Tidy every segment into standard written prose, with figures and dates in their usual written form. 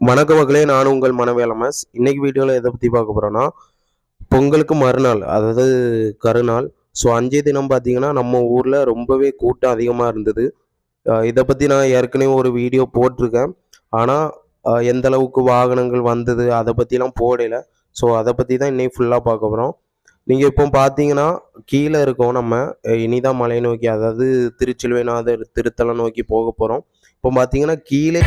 வணக்க மக்களே, நான் உங்கள் மனவேலமஸ். இன்னைக்கு வீடியோவில் எதை பற்றி பார்க்க போகிறோன்னா, பொங்கலுக்கு மறுநாள், அதாவது கருநாள். ஸோ அஞ்சே தினம் பார்த்தீங்கன்னா நம்ம ஊரில் ரொம்பவே கூட்டம் அதிகமாக இருந்தது. இதை பற்றி நான் ஏற்கனவே ஒரு வீடியோ போட்டிருக்கேன். ஆனால் எந்த அளவுக்கு வாகனங்கள் வந்தது அதை பற்றிலாம் போடலை. ஸோ அதை பற்றி தான் இன்னைக்கு ஃபுல்லாக பார்க்க போகிறோம். நீங்கள் இப்போ பார்த்தீங்கன்னா கீழே இருக்கோம். நம்ம இனிதான் மலை நோக்கி, அதாவது திருச்சிலுவைநாதர் திருத்தலம் நோக்கி போக போகிறோம். இப்போ பார்த்தீங்கன்னா கீழே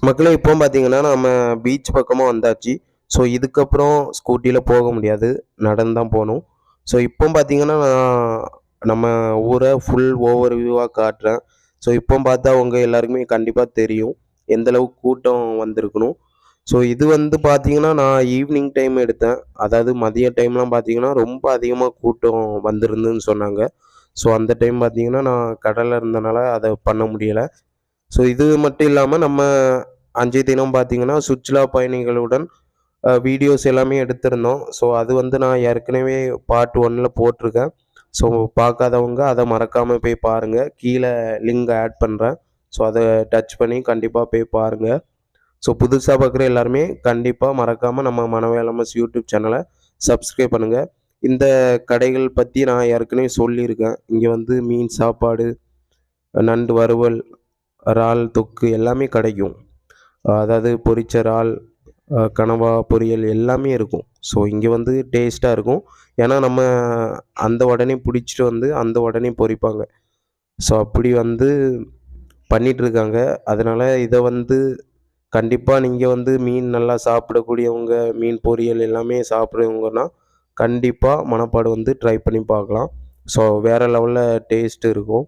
மக்களே இப்போ பார்த்தீங்கன்னா நம்ம பீச் பக்கமாக வந்தாச்சு. ஸோ இதுக்கப்புறம் ஸ்கூட்டியில் போக முடியாது, நடந்து தான் போகணும். ஸோ இப்போ பார்த்தீங்கன்னா நான் நம்ம ஊரை ஃபுல் ஓவர் வியூவாக காட்டுறேன். ஸோ இப்போ பார்த்தா உங்கள் எல்லாருக்குமே கண்டிப்பாக தெரியும் எந்தளவுக்கு கூட்டம் வந்திருக்கணும். ஸோ இது பார்த்தீங்கன்னா நான் ஈவினிங் டைம் எடுத்தேன். அதாவது மதிய டைம்லாம் பார்த்தீங்கன்னா ரொம்ப அதிகமாக கூட்டம் வந்திருந்துன்னு சொன்னாங்க. ஸோ அந்த டைம் பார்த்தீங்கன்னா நான் கடலில் இருந்தனால அதை பண்ண முடியலை. ஸோ இது மட்டும் இல்லாமல் நம்ம அன்றைய தினம் பார்த்தீங்கன்னா சுற்றுலா பயணிகளுடன் வீடியோஸ் எல்லாமே எடுத்திருந்தோம். ஸோ அது வந்து நான் ஏற்கனவே பார்ட் 1ல் போட்டிருக்கேன். ஸோ பார்க்காதவங்க அதை மறக்காமல் போய் பாருங்கள். கீழே லிங்க் ஆட் பண்ணுறேன். ஸோ அதை டச் பண்ணி கண்டிப்பாக போய் பாருங்கள். ஸோ புதுசாக பார்க்குற எல்லாருமே கண்டிப்பாக மறக்காமல் நம்ம மனவேலமஸ் யூடியூப் சேனலை சப்ஸ்கிரைப் பண்ணுங்கள். இந்த கடைகள் பற்றி நான் ஏற்கனவே சொல்லியிருக்கேன். இங்கே வந்து மீன் சாப்பாடு, நண்டு வறுவல், இறால் தொக்கு எல்லாமே கிடைக்கும். அதாவது பொரிச்ச இறால், கனவா பொரியல் எல்லாமே இருக்கும். ஸோ இங்கே வந்து டேஸ்ட்டாக இருக்கும். ஏன்னா நம்ம அந்த உடனே பிடிச்சிட்டு வந்து அந்த உடனே பொரிப்பாங்க. ஸோ அப்படி வந்து பண்ணிகிட்ருக்காங்க. அதனால் இதை வந்து கண்டிப்பாக நீங்கள் வந்து மீன் நல்லா சாப்பிடக்கூடியவங்க, மீன் பொரியல் எல்லாமே சாப்பிட்றவங்கன்னா கண்டிப்பாக மணப்பாடு வந்து ட்ரை பண்ணி பார்க்கலாம். ஸோ வேறு லெவலில் டேஸ்ட் இருக்கும்.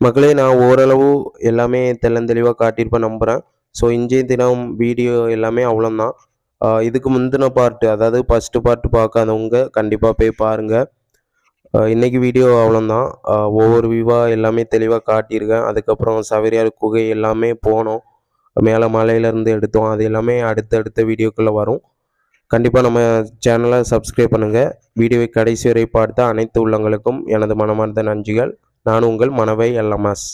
மக்களே, நான் ஓரளவு எல்லாமே தெளிவாக காட்டியிருப்பேன் நம்புகிறேன். ஸோ இன்றைய தினம் வீடியோ எல்லாமே அவ்வளோதான். இதுக்கு முந்தின பார்ட்டு, அதாவது ஃபஸ்ட்டு பார்ட்டு பார்க்காதவங்க கண்டிப்பாக போய் பாருங்கள். இன்றைக்கி வீடியோ அவ்வளோதான். ஒவ்வொரு வியூவாக எல்லாமே தெளிவாக காட்டியிருக்கேன். அதுக்கப்புறம் சவேரியார் குகை எல்லாமே போனோம். மேலே மலையிலேருந்து எடுத்தோம். அது எல்லாமே அடுத்தடுத்த வீடியோக்குள்ளே வரும். கண்டிப்பாக நம்ம சேனலை சப்ஸ்கிரைப் பண்ணுங்கள். வீடியோவை கடைசி வரை பார்த்த அனைத்து உள்ளங்களுக்கும் எனது மனமார்ந்த நன்றிகள். நான் உங்கள் மனவை எல்எம்எஸ்.